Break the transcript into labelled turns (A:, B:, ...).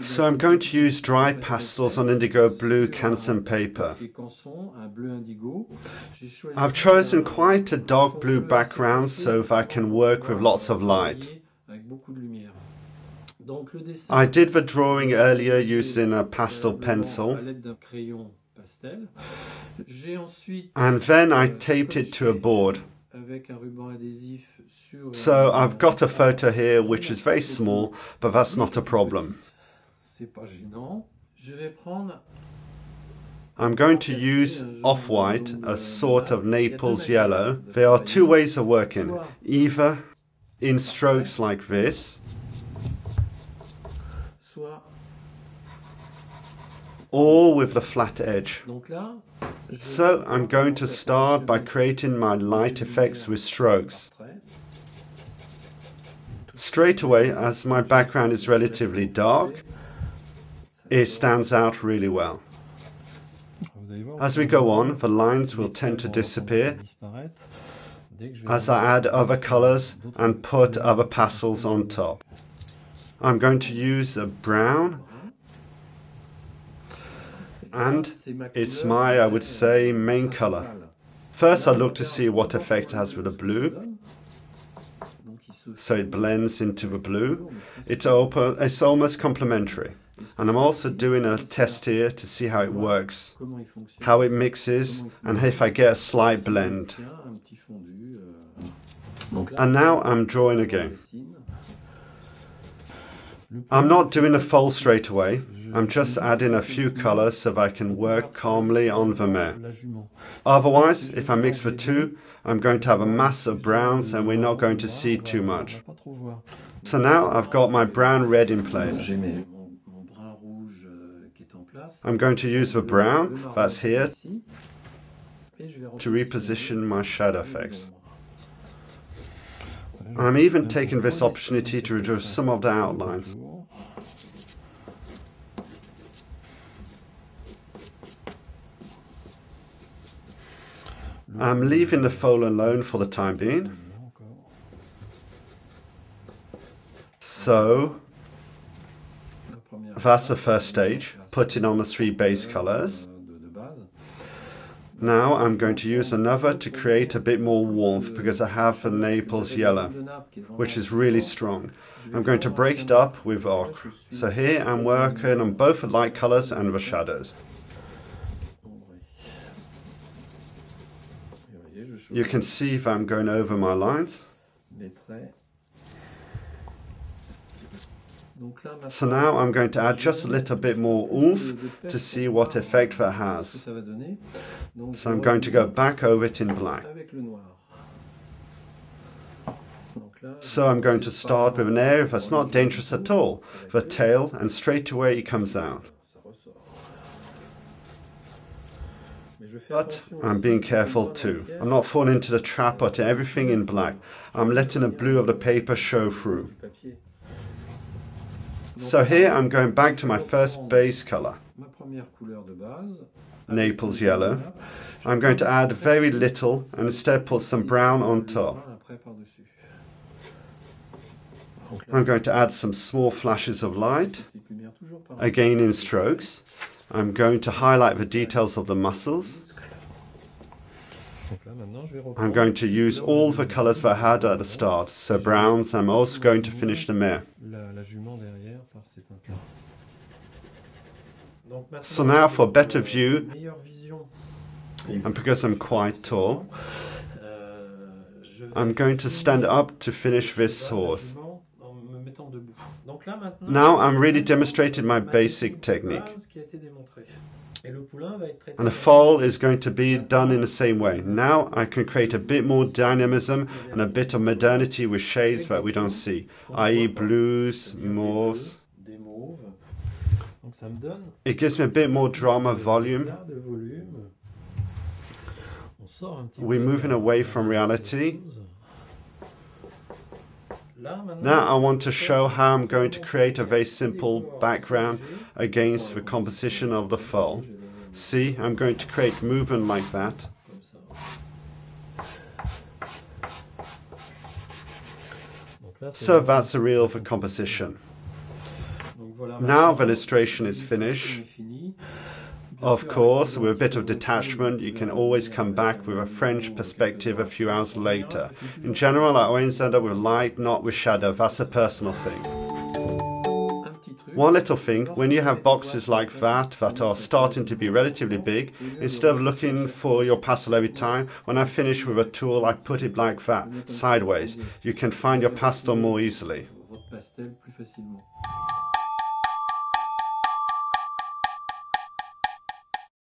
A: So I'm going to use dry pastels on indigo blue Canson paper. I've chosen quite a dark blue background so that I can work with lots of light. I did the drawing earlier using a pastel pencil, and then I taped it to a board. So I've got a photo here which is very small, but that's not a problem. I'm going to use off-white, a sort of Naples yellow. There are two ways of working, either in strokes like this, or with the flat edge. So I'm going to start by creating my light effects with strokes. Straight away, as my background is relatively dark, it stands out really well. As we go on, the lines will tend to disappear as I add other colors and put other pastels on top. I'm going to use a brown, and it's my, I would say, main color. First I look to see what effect it has with the blue, so it blends into the blue. It's almost complementary. And I'm also doing a test here to see how it works, how it mixes, and if I get a slight blend. And now I'm drawing again. I'm not doing a fold straight away. I'm just adding a few colors so that I can work calmly on the mare. Otherwise, if I mix the two, I'm going to have a mass of browns and we're not going to see too much. So now I've got my brown red in place. I'm going to use the brown that's here to reposition my shadow effects. I'm even taking this opportunity to reduce some of the outlines. I'm leaving the fold alone for the time being. So that's the first stage, putting on the three base colors. Now I'm going to use another to create a bit more warmth because I have the Naples yellow, which is really strong. I'm going to break it up with ochre. So here I'm working on both the light colors and the shadows. You can see if I'm going over my lines. So now I'm going to add just a little bit more oomph to see what effect that has. So I'm going to go back over it in black. So I'm going to start with an area that's not dangerous at all, the tail, and straight away it comes out. But I'm being careful too. I'm not falling into the trap putting everything in black. I'm letting the blue of the paper show through. So here I'm going back to my first base color, Naples yellow. I'm going to add very little and instead put some brown on top. I'm going to add some small flashes of light, again in strokes. I'm going to highlight the details of the muscles. I'm going to use all the colors that I had at the start, so browns. I'm also going to finish the mare. So now for a better view, and because I'm quite tall, I'm going to stand up to finish this horse. Now I'm really demonstrating my basic technique. And the foal is going to be done in the same way. Now I can create a bit more dynamism and a bit of modernity with shades that we don't see, i.e. blues, mauves. It gives me a bit more drama volume. We're moving away from reality. Now I want to show how I'm going to create a very simple background against the composition of the foal. See, I'm going to create movement like that. So that's the real composition. Now the illustration is finished. Of course, with a bit of detachment, you can always come back with a French perspective a few hours later. In general, I always end up with light, not with shadow. That's a personal thing. One little thing, when you have boxes like that are starting to be relatively big, instead of looking for your pastel every time, when I finish with a tool, I put it like that, sideways. You can find your pastel more easily.